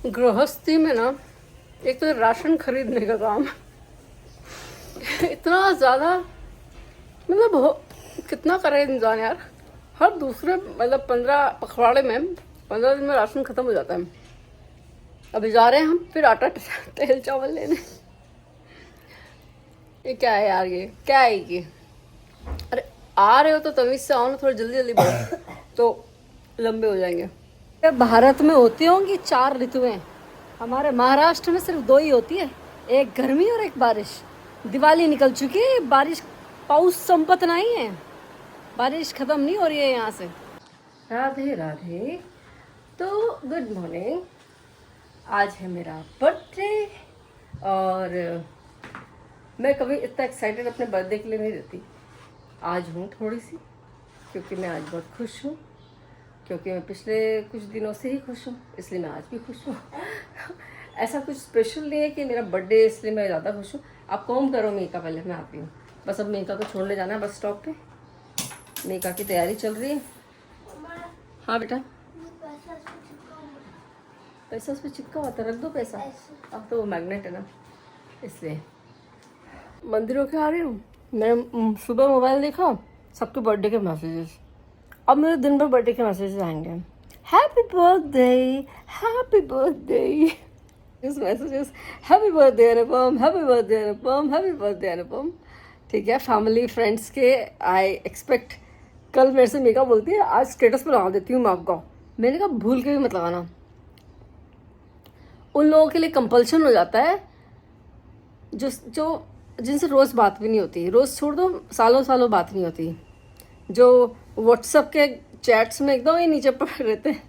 गृहस्थी में ना एक तो राशन खरीदने का काम इतना ज़्यादा, मतलब कितना करे इंसान यार। हर दूसरे मतलब 15 पखवाड़े में 15 दिन में राशन खत्म हो जाता है। अभी जा रहे हैं हम फिर आटा तेल चावल लेने। ये क्या है यार, ये क्या है ये? अरे आ रहे हो तो तमीज से आओ ना, थोड़ा जल्दी जल्दी बढ़ो तो लंबे हो जाएंगे। भारत में होती होंगी 4 ऋतुएं, हमारे महाराष्ट्र में सिर्फ 2 ही होती है, एक गर्मी और एक बारिश। दिवाली निकल चुकी है, बारिश पाउस संपत नहीं है, बारिश खत्म नहीं हो रही है यहाँ से। राधे राधे। तो गुड मॉर्निंग, आज है मेरा बर्थडे और मैं कभी इतना एक्साइटेड अपने बर्थडे के लिए नहीं रहती। आज हूँ थोड़ी सी, क्योंकि मैं आज बहुत खुश हूँ, क्योंकि मैं पिछले कुछ दिनों से ही खुश हूँ, इसलिए मैं आज भी खुश हूँ। ऐसा कुछ स्पेशल नहीं है कि मेरा बर्थडे इसलिए मैं ज़्यादा खुश हूँ। आप कॉम करो मेका, पहले मैं आती हूँ। बस अब मेका को छोड़ने जाना है बस स्टॉप पे, मेका की तैयारी चल रही है। हाँ बेटा, पैसा उस पर चिपका हुआ था, रख दो पैसा। अब तो वो मैग्नेट है ना, इसलिए मंदिरों के आ रही हूँ। मैंने सुबह मोबाइल देखा, सबके बर्थडे के मैसेजेस। अब मेरे दिन भर बर्थडे के मैसेजेस आएंगे, happy birthday, happy birthday, this messages, happy birthday Anupam, happy birthday Anupam, happy birthday Anupam. ठीक है, फैमिली फ्रेंड्स के आई एक्सपेक्ट। कल मेरे से मेका बोलती है आज स्टेटस पर लगा देती हूँ मैं आपका। मैंने कहा भूल के भी मत लगाना। उन लोगों के लिए कंपल्शन हो जाता है जो जिनसे रोज़ बात भी नहीं होती, रोज़ छोड़ दो, सालों सालों बात नहीं होती, जो व्हाट्सएप के चैट्स में एकदम ही नीचे पड़ रहते हैं।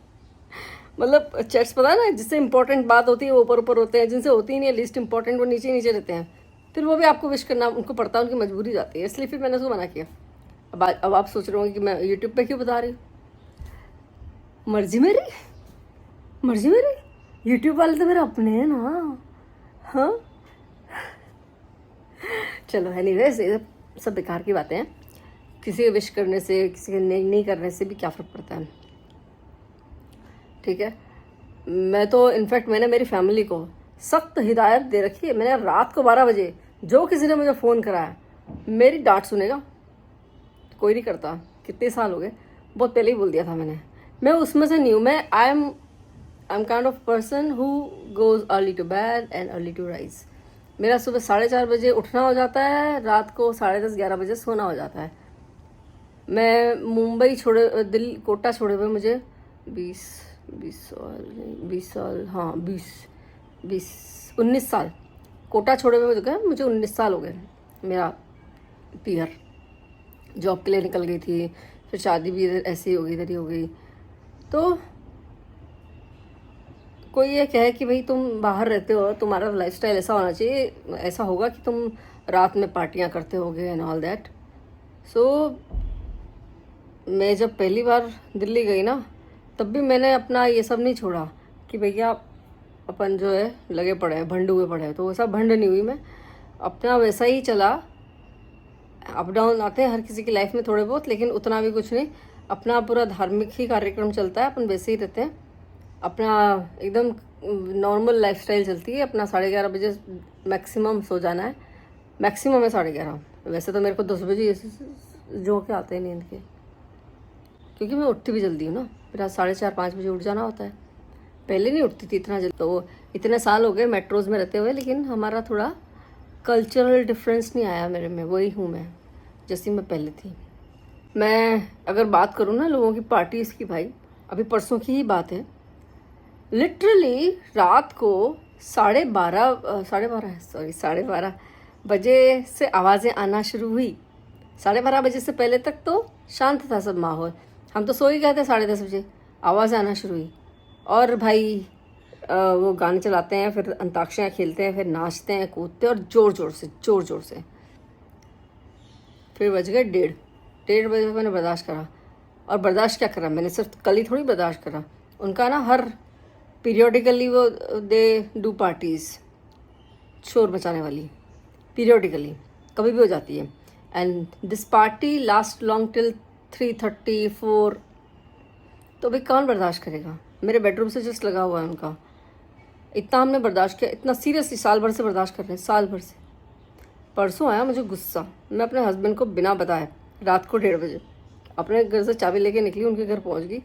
मतलब चैट्स पता है ना, जिससे इंपॉर्टेंट बात होती है वो ऊपर ऊपर होते हैं, जिनसे होती ही नहीं है लिस्ट इंपॉर्टेंट वो नीचे नीचे रहते हैं। फिर वो भी आपको विश करना उनको पड़ता है, उनकी मजबूरी जाती है, इसलिए फिर मैंने उसको मना किया। अब आप सोच रहे होंगे कि मैं यूट्यूब पे क्यों बता रही हूँ। मर्जी मेरी, मर्जी मेरी। यूट्यूब वाले तो मेरे अपने हैं ना। हाँ चलो, एनीवेज ये सब बेकार की बातें हैं। किसी के विश करने से, किसी के नहीं करने से भी क्या फ़र्क पड़ता है। ठीक है, मैं तो इनफैक्ट मैंने मेरी फैमिली को सख्त हिदायत दे रखी है। मैंने रात को 12 बजे जो किसी ने मुझे फ़ोन कराया मेरी डांट सुनेगा। कोई नहीं करता, कितने साल हो गए, बहुत पहले ही बोल दिया था मैंने। मैं उसमें से नहीं हूँ। मैं I am kind of person who goes early to bed and early to rise. मेरा सुबह 4:30 बजे उठना हो जाता है, रात को 10:30-11 बजे सोना हो जाता है। मैं मुंबई छोड़े, दिल्ली कोटा छोड़े हुए मुझे 20 साल, हाँ 19 साल। कोटा छोड़े हुए मुझे 19 साल हो गए। मेरा पीयर जॉब के लिए निकल गई थी, फिर शादी भी इधर ऐसे ही हो गई, इधर ही हो गई। तो कोई ये कहे कि भाई तुम बाहर रहते हो, तुम्हारा लाइफस्टाइल ऐसा होना चाहिए, ऐसा होगा कि तुम रात में पार्टियां करते होगे एंड ऑल दैट। सो मैं जब पहली बार दिल्ली गई ना, तब भी मैंने अपना ये सब नहीं छोड़ा कि भैया अपन जो है लगे पड़े हैं, भंड हुए पड़े हैं। तो वैसा भंड नहीं हुई मैं, अपना वैसा ही चला। अप डाउन आते हैं हर किसी की लाइफ में थोड़े बहुत, लेकिन उतना भी कुछ नहीं। अपना पूरा धार्मिक ही कार्यक्रम चलता है, अपन वैसे ही रहते हैं। अपना एकदम नॉर्मल लाइफस्टाइल चलती है। अपना 11:30 बजे मैक्सिमम सो जाना है, मैक्सिमम है 11:30। वैसे तो मेरे को 10 बजे जो के आते हैं नींद के, क्योंकि मैं उठती भी जल्दी हूँ ना। मेरा 4:30-5 बजे उठ जाना होता है। पहले नहीं उठती थी इतना जल्दी। तो इतने साल हो गए मेट्रोज़ में रहते हुए, लेकिन हमारा थोड़ा कल्चरल डिफरेंस नहीं आया मेरे में। वही हूँ मैं जैसी मैं पहले थी। मैं अगर बात करूँ ना लोगों की पार्टीज़ की, भाई अभी परसों की ही बात है, लिटरली रात को 12:30 बजे से आवाज़ें आना शुरू हुई। 12:30 बजे से पहले तक तो शांत था सब माहौल, हम तो सो ही गए थे। 10:30 बजे आवाज़ आना शुरू हुई, और भाई वो गाने चलाते हैं, फिर अंताक्षरियाँ खेलते हैं, फिर नाचते हैं, कूदते हैं, और ज़ोर ज़ोर से। फिर बज गए 1:30 बजे मैंने बर्दाश्त करा। और बर्दाश्त क्या करा, मैंने सिर्फ कल ही थोड़ी बर्दाश्त करा। उनका ना हर पीरियोडिकली वो दे डू पार्टीज़, शोर मचाने वाली, पीरियोडिकली कभी भी हो जाती है। And this party last long till 3:30-4। तो भाई कौन बर्दाश्त करेगा। मेरे बेडरूम से जस्ट लगा हुआ है उनका, इतना हमने बर्दाश्त किया, इतना सीरियसली साल भर से बर्दाश्त कर रहे हैं, साल भर से। परसों आया मुझे गुस्सा, मैं अपने हस्बैंड को बिना बताए रात को 1:30 बजे अपने घर से चाबी लेके निकली, उनके घर पहुंच गई।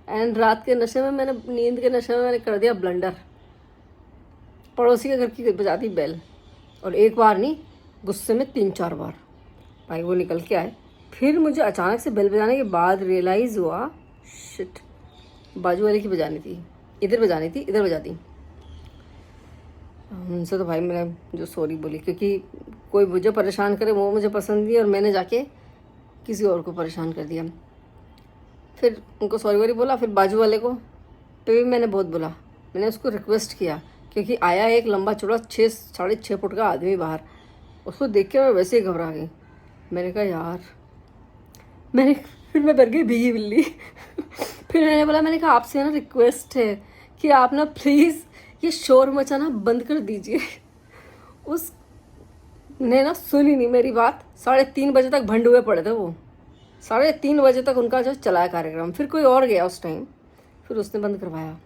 एंड रात के नशे में मैंने, नींद के नशे में मैंने कर दिया ब्लंडर, पड़ोसी के घर की बजा दी बेल। और एक बार नहीं, गुस्से में 3-4 बार। भाई वो निकल के आए, फिर मुझे अचानक से बेल बजाने के बाद रियलाइज़ हुआ, शिट, बाजू वाले की बजानी थी, इधर बजानी थी, इधर बजा दी। उनसे तो भाई मैंने जो सॉरी बोली, क्योंकि कोई मुझे परेशान करे वो मुझे पसंद नहीं, और मैंने जाके किसी और को परेशान कर दिया। फिर उनको सॉरी वॉरी बोला, फिर बाजू वाले को पे भी मैंने बहुत बोला। मैंने उसको रिक्वेस्ट किया, क्योंकि आया एक लंबा चौड़ा 6-6.5 फुट का आदमी बाहर, उसको देख के मैं वैसे ही घबरा गई। मैंने कहा यार, फिर मैं डर गई भीगी बिल्ली। फिर मैंने बोला, मैंने कहा आपसे ना रिक्वेस्ट है कि आप ना प्लीज़ ये शोर मचाना बंद कर दीजिए। उसने ना सुनी नहीं मेरी बात, 3:30 बजे तक भंड हुए पड़े थे वो, 3:30 बजे तक उनका जो चलाया कार्यक्रम। फिर कोई और गया उस टाइम, फिर उसने बंद करवाया।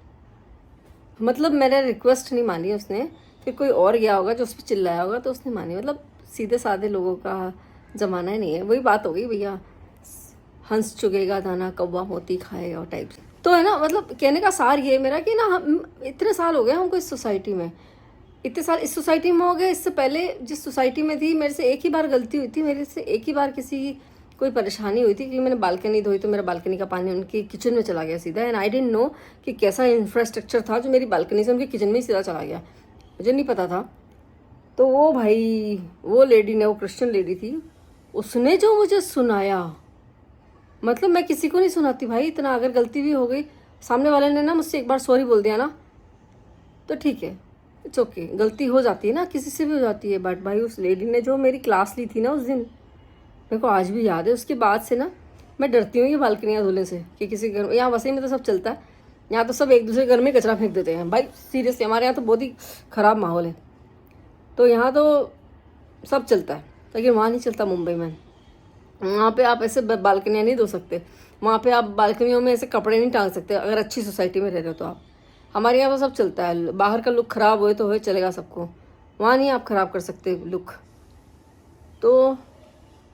मतलब मैंने रिक्वेस्ट नहीं मानी उसने, फिर कोई और गया होगा जो उस पर चिल्लाया होगा तो उसने मानी। मतलब सीधे साधे लोगों का ज़माना ही नहीं है। वही बात हो गई भैया, हंस चुगेगा दाना कौवा मोती खाएगा और टाइप। तो है ना, मतलब कहने का सार ये मेरा कि ना, हम इतने साल हो गए हमको इस सोसाइटी में, इतने साल इस सोसाइटी में हो गए। इससे पहले जिस सोसाइटी में थी, मेरे से एक ही बार गलती हुई थी, मेरे से एक ही बार किसी की कोई परेशानी हुई थी कि मैंने बालकनी धोई तो मेरा बालकनी का पानी उनकी किचन में चला गया सीधा। एंड आई डिडंट नो कि कैसा इंफ्रास्ट्रक्चर था जो मेरी बालकनी से उनकी किचन में ही सीधा चला गया, मुझे नहीं पता था। तो वो भाई, वो लेडी ने, वो क्रिश्चियन लेडी थी, उसने जो मुझे सुनाया, मतलब मैं किसी को नहीं सुनाती भाई इतना। अगर गलती भी हो गई, सामने वाले ने ना मुझसे एक बार सॉरी बोल दिया ना तो ठीक है, इट्स ओके, गलती हो जाती है ना, किसी से भी हो जाती है। बट भाई उस लेडी ने जो मेरी क्लास ली थी ना उस दिन, मेरे को आज भी याद है। उसके बाद से ना मैं डरती हूँ ये बालकनियाँ धोने से, कि किसी घर में, यहाँ वसई में तो सब चलता है, यहाँ तो सब एक दूसरे घर में कचरा फेंक देते हैं भाई, सीरियसली हमारे यहाँ तो बहुत ही ख़राब माहौल है। तो यहाँ तो सब चलता है, लेकिन वहाँ नहीं चलता मुंबई में। वहाँ पे आप ऐसे बालकनियाँ नहीं धो सकते, वहाँ पे आप बालकनियों में ऐसे कपड़े नहीं टांग सकते अगर अच्छी सोसाइटी में रह रहे हो तो आप। हमारे यहाँ तो सब चलता है, बाहर का लुक ख़राब होए तो होए, चलेगा सबको, वहाँ नहीं आप ख़राब कर सकते लुक। तो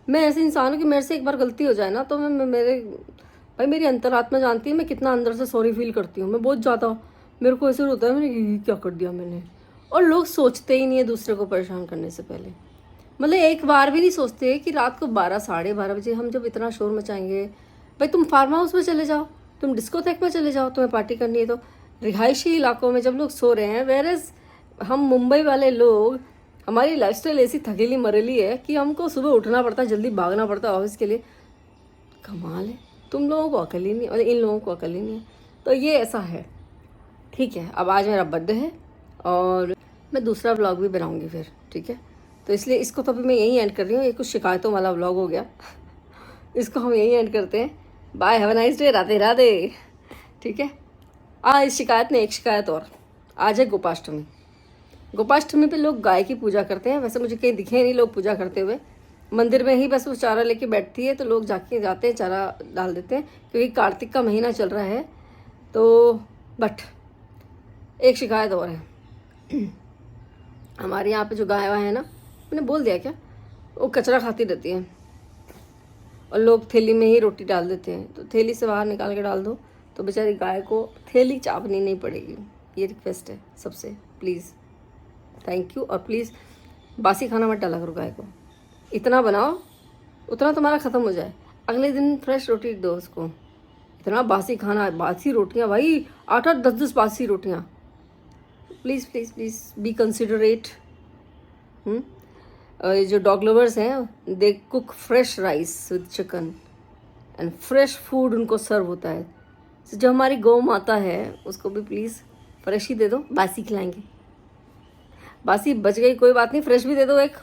मैं ऐसे इंसान हूँ कि मेरे से एक बार गलती हो जाए ना तो मैं मेरी अंतरात्मा जानती है मैं कितना अंदर से सॉरी फील करती हूँ। मैं बहुत ज़्यादा, मेरे को ऐसे होता है मैंने ये क्या कर दिया मैंने। और लोग सोचते ही नहीं है दूसरे को परेशान करने से पहले, मतलब एक बार भी नहीं सोचते कि रात को 12-12:30 बजे हम जब इतना शोर मचाएंगे। भाई तुम फार्म हाउस में चले जाओ, तुम डिस्कोथेक में चले जाओ, तुम्हें पार्टी करनी है तो रिहायशी इलाकों में जब लोग सो रहे हैं। वेरएज हम मुंबई वाले लोग, हमारी लाइफस्टाइल ऐसी थकेली मरेली है कि हमको सुबह उठना पड़ता है, जल्दी भागना पड़ता है ऑफिस के लिए। कमाल है, तुम लोगों को अकल ही नहीं, और इन लोगों को अकल ही नहीं है। तो ये ऐसा है, ठीक है। अब आज मेरा बर्थडे है और मैं दूसरा व्लॉग भी बनाऊँगी फिर, ठीक है। तो इसलिए इसको तो अभी मैं यहीं एंड कर रही हूँ, ये कुछ शिकायतों वाला व्लॉग हो गया। इसको हम यहीं एंड करते हैं। Bye, have a nice day, Radhe Radhe, ठीक है। इस शिकायत ने एक शिकायत और, आज है गोपाष्टमी। गोपाष्टमी पे लोग गाय की पूजा करते हैं। वैसे मुझे कहीं दिखे नहीं लोग पूजा करते हुए, मंदिर में ही बस वो चारा लेके बैठती है तो लोग जाते हैं चारा डाल देते हैं, क्योंकि कार्तिक का महीना चल रहा है। तो बट एक शिकायत और है, हमारे यहाँ पे जो गाय है ना, मैंने बोल दिया क्या, वो कचरा खाती रहती है और लोग थैली में ही रोटी डाल देते हैं। तो थैली से बाहर निकाल के डाल दो तो बेचारी गाय को थैली चापनी नहीं पड़ेगी। ये रिक्वेस्ट है सबसे, प्लीज़, थैंक यू। और प्लीज़ बासी खाना मत डाला करो गाय को, इतना बनाओ उतना तुम्हारा ख़त्म हो जाए, अगले दिन फ्रेश रोटी दो उसको। इतना बासी खाना, बासी रोटियाँ भाई, 8-8 10-10 बासी रोटियाँ। Please please please be considerate. जो डॉग लवर्स हैं, they cook fresh rice with chicken and fresh food उनको सर्व होता है। तो जो हमारी गौ माता है उसको भी प्लीज़ फ्रेश ही दे दो, बासी खिलाएंगे। बासी बच गई कोई बात नहीं, फ्रेश भी दे दो एक।